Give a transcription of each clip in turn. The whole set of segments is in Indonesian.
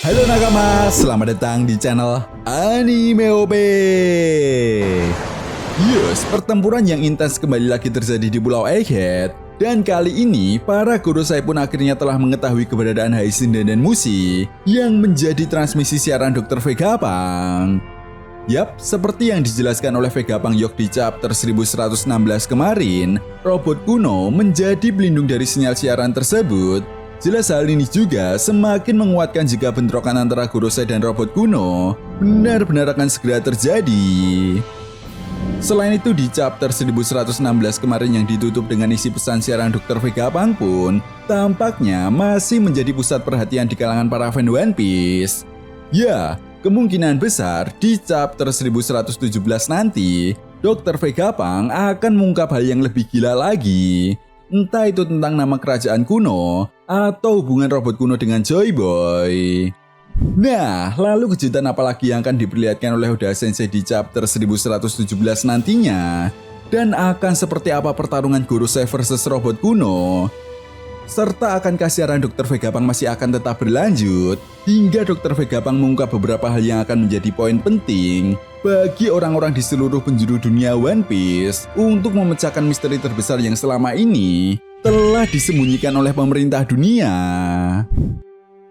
Halo nakama, selamat datang di channel Anime OP. Yes, pertempuran yang intens kembali lagi terjadi di Pulau Egghead. Dan kali ini, para Gorosei pun akhirnya telah mengetahui keberadaan Hyacinth dan Mushi yang menjadi transmisi siaran Dr. Vegapunk. Yap, seperti yang dijelaskan oleh Vegapunk Yok di chapter 1116 kemarin, robot kuno menjadi pelindung dari sinyal siaran tersebut. Jelas hal ini juga semakin menguatkan jika bentrokan antara Gorosei dan robot kuno benar-benar akan segera terjadi. Selain itu di chapter 1116 kemarin yang ditutup dengan isi pesan siaran Dr. Vegapunk pun tampaknya masih menjadi pusat perhatian di kalangan para fan One Piece. Ya, kemungkinan besar di chapter 1117 nanti Dr. Vegapunk akan mengungkap hal yang lebih gila lagi. Entah itu tentang nama kerajaan kuno atau hubungan robot kuno dengan Joy Boy. Nah, lalu kejutan apa lagi yang akan diperlihatkan oleh Oda Sensei di chapter 1117 nantinya? Dan akan seperti apa pertarungan Gorosei versus robot kuno? Serta akankah siaran Dr. Vegapunk masih akan tetap berlanjut hingga Dr. Vegapunk mengungkap beberapa hal yang akan menjadi poin penting bagi orang-orang di seluruh penjuru dunia One Piece untuk memecahkan misteri terbesar yang selama ini telah disembunyikan oleh pemerintah dunia.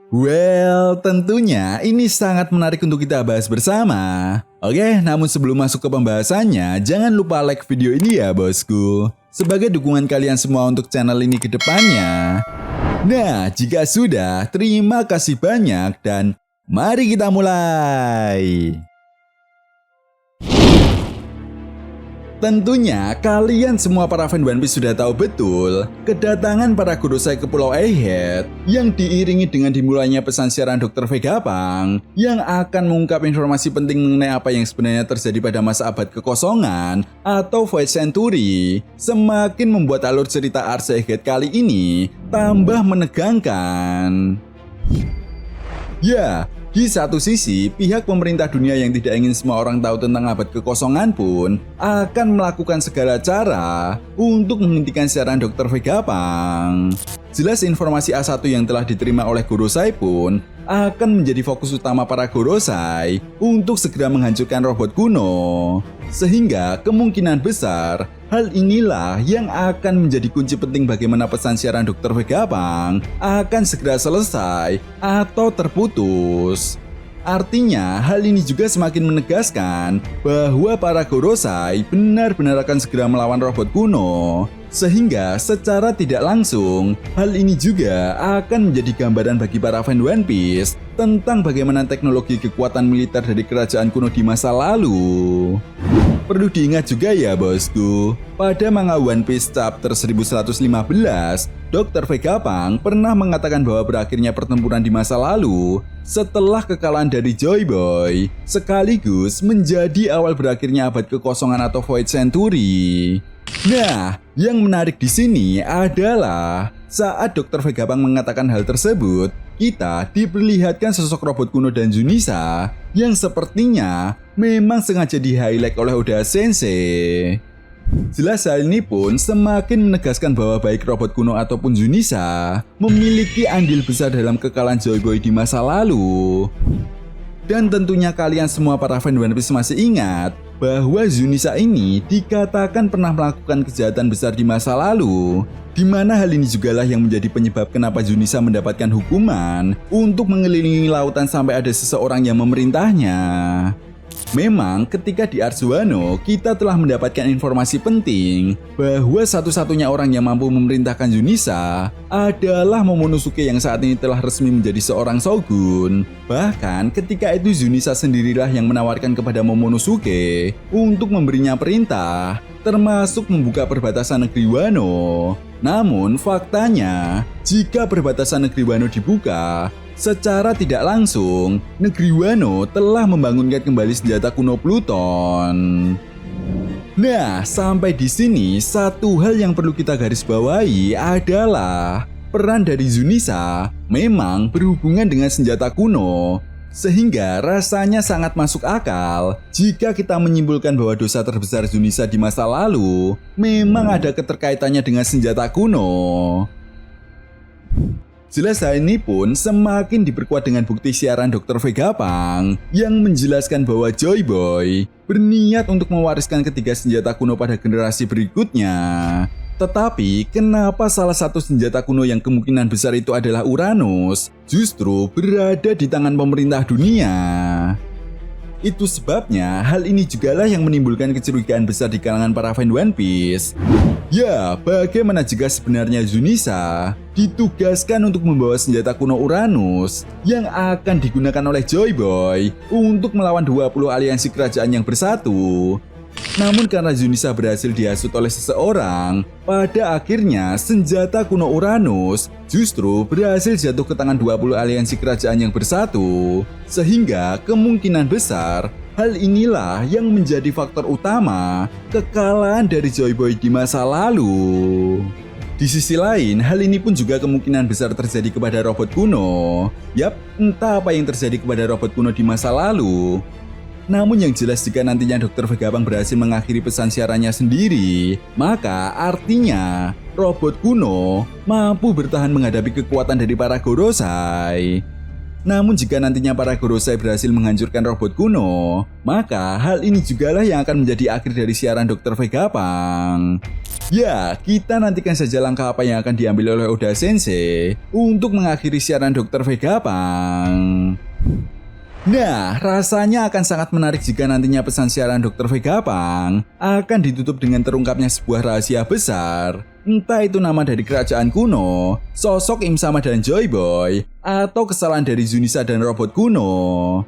Well, tentunya ini sangat menarik untuk kita bahas bersama. Oke, namun sebelum masuk ke pembahasannya, jangan lupa like video ini ya bosku, sebagai dukungan kalian semua untuk channel ini ke depannya. Nah, jika sudah, terima kasih banyak dan mari kita mulai. Tentunya kalian semua para fan One Piece sudah tahu betul kedatangan para Gorosei ke Pulau Egghead yang diiringi dengan dimulainya pesan siaran Dr. Vegapunk yang akan mengungkap informasi penting mengenai apa yang sebenarnya terjadi pada masa abad kekosongan atau Void Century semakin membuat alur cerita Arc Egghead kali ini tambah menegangkan. Ya, di satu sisi, pihak pemerintah dunia yang tidak ingin semua orang tahu tentang abad kekosongan pun akan melakukan segala cara untuk menghentikan siaran Dr. Vegapunk. Jelas informasi A1 yang telah diterima oleh Gorosei pun akan menjadi fokus utama para Gorosei untuk segera menghancurkan robot kuno. Sehingga kemungkinan besar hal inilah yang akan menjadi kunci penting bagaimana pesan siaran Dr. Vegapunk akan segera selesai atau terputus. Artinya, hal ini juga semakin menegaskan bahwa para Gorosei benar-benar akan segera melawan robot kuno. Sehingga secara tidak langsung, hal ini juga akan menjadi gambaran bagi para fan One Piece tentang bagaimana teknologi kekuatan militer dari kerajaan kuno di masa lalu. Perlu diingat juga ya bosku, pada manga One Piece chapter 1115, Dr. Vegapunk pernah mengatakan bahwa berakhirnya pertempuran di masa lalu setelah kekalahan dari Joy Boy, sekaligus menjadi awal berakhirnya abad kekosongan atau Void Century. Nah, yang menarik di sini adalah saat Dr. Vegapunk mengatakan hal tersebut, kita diperlihatkan sosok robot kuno dan Junisa yang sepertinya memang sengaja di-highlight oleh Oda Sensei. Jelas hal ini pun semakin menegaskan bahwa baik robot kuno ataupun Junisa memiliki andil besar dalam kekalahan Joy Boy di masa lalu. Dan tentunya kalian semua para fan One Piece masih ingat bahwa Junisa ini dikatakan pernah melakukan kejahatan besar di masa lalu, di mana hal ini jugalah yang menjadi penyebab kenapa Junisa mendapatkan hukuman untuk mengelilingi lautan sampai ada seseorang yang memerintahnya. Memang ketika di Arzuano kita telah mendapatkan informasi penting bahwa satu-satunya orang yang mampu memerintahkan Junisa adalah Momonosuke yang saat ini telah resmi menjadi seorang shogun. Bahkan ketika itu Junisa sendirilah yang menawarkan kepada Momonosuke untuk memberinya perintah, termasuk membuka perbatasan negeri Wano. Namun faktanya, jika perbatasan negeri Wano dibuka, secara tidak langsung, negeri Wano telah membangunkan kembali senjata kuno Pluton. Nah, sampai di sini satu hal yang perlu kita garis bawahi adalah peran dari Junisa memang berhubungan dengan senjata kuno. Sehingga rasanya sangat masuk akal jika kita menyimpulkan bahwa dosa terbesar Junisa di masa lalu memang ada keterkaitannya dengan senjata kuno. Jelas hal ini pun semakin diperkuat dengan bukti siaran Dr. Vegapunk yang menjelaskan bahwa Joy Boy berniat untuk mewariskan ketiga senjata kuno pada generasi berikutnya. Tetapi kenapa salah satu senjata kuno yang kemungkinan besar itu adalah Uranus justru berada di tangan pemerintah dunia? Itu sebabnya hal ini jugalah yang menimbulkan kecurigaan besar di kalangan para fan One Piece. Ya, bagaimana jika sebenarnya Zunisa ditugaskan untuk membawa senjata kuno Uranus yang akan digunakan oleh Joy Boy untuk melawan 20 aliansi kerajaan yang bersatu? Namun karena Zunisa berhasil dihasut oleh seseorang, pada akhirnya senjata kuno Uranus justru berhasil jatuh ke tangan 20 aliansi kerajaan yang bersatu. Sehingga kemungkinan besar hal inilah yang menjadi faktor utama kekalahan dari Joy Boy di masa lalu. Di sisi lain, hal ini pun juga kemungkinan besar terjadi kepada robot kuno. Yap, entah apa yang terjadi kepada robot kuno di masa lalu. Namun yang jelas jika nantinya Dr. Vegapunk berhasil mengakhiri pesan siarannya sendiri, maka artinya robot kuno mampu bertahan menghadapi kekuatan dari para Gorosei. Namun jika nantinya para Gorosei berhasil menghancurkan robot kuno, maka hal ini jugalah yang akan menjadi akhir dari siaran Dr. Vegapunk. Ya, kita nantikan saja langkah apa yang akan diambil oleh Oda Sensei untuk mengakhiri siaran Dr. Vegapunk. Nah, rasanya akan sangat menarik jika nantinya pesan siaran Dr. Vegapunk akan ditutup dengan terungkapnya sebuah rahasia besar. Entah itu nama dari kerajaan kuno, sosok Im Sama dan Joy Boy, atau kesalahan dari Zunisa dan robot kuno.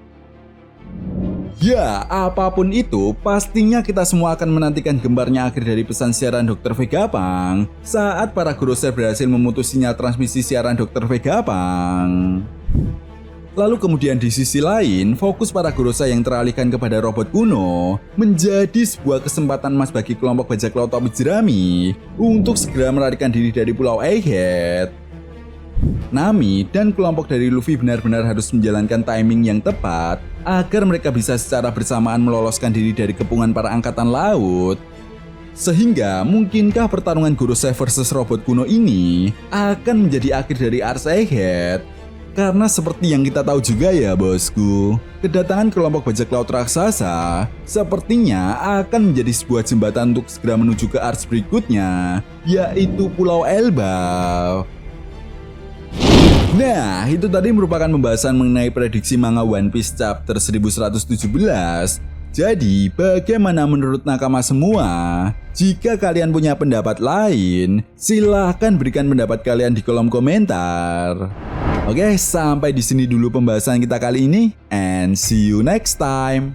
Ya, apapun itu, pastinya kita semua akan menantikan gembarnya akhir dari pesan siaran Dr. Vegapunk saat para Gorosei berhasil memutus sinyal transmisi siaran Dr. Vegapunk. Lalu kemudian di sisi lain, fokus para Gorosei yang teralihkan kepada robot kuno menjadi sebuah kesempatan emas bagi kelompok bajak laut topi jerami untuk segera melarikan diri dari Pulau Egghead. Nami dan kelompok dari Luffy benar-benar harus menjalankan timing yang tepat agar mereka bisa secara bersamaan meloloskan diri dari kepungan para angkatan laut. Sehingga mungkinkah pertarungan Gorosei versus robot kuno ini akan menjadi akhir dari Ars Egghead? Karena seperti yang kita tahu juga ya bosku, kedatangan kelompok bajak laut raksasa sepertinya akan menjadi sebuah jembatan untuk segera menuju ke Ars berikutnya, yaitu Pulau Elbaf. Nah, itu tadi merupakan pembahasan mengenai prediksi manga One Piece chapter 1117. Jadi, bagaimana menurut nakama semua? Jika kalian punya pendapat lain, silahkan berikan pendapat kalian di kolom komentar. Oke, sampai di sini dulu pembahasan kita kali ini, and see you next time.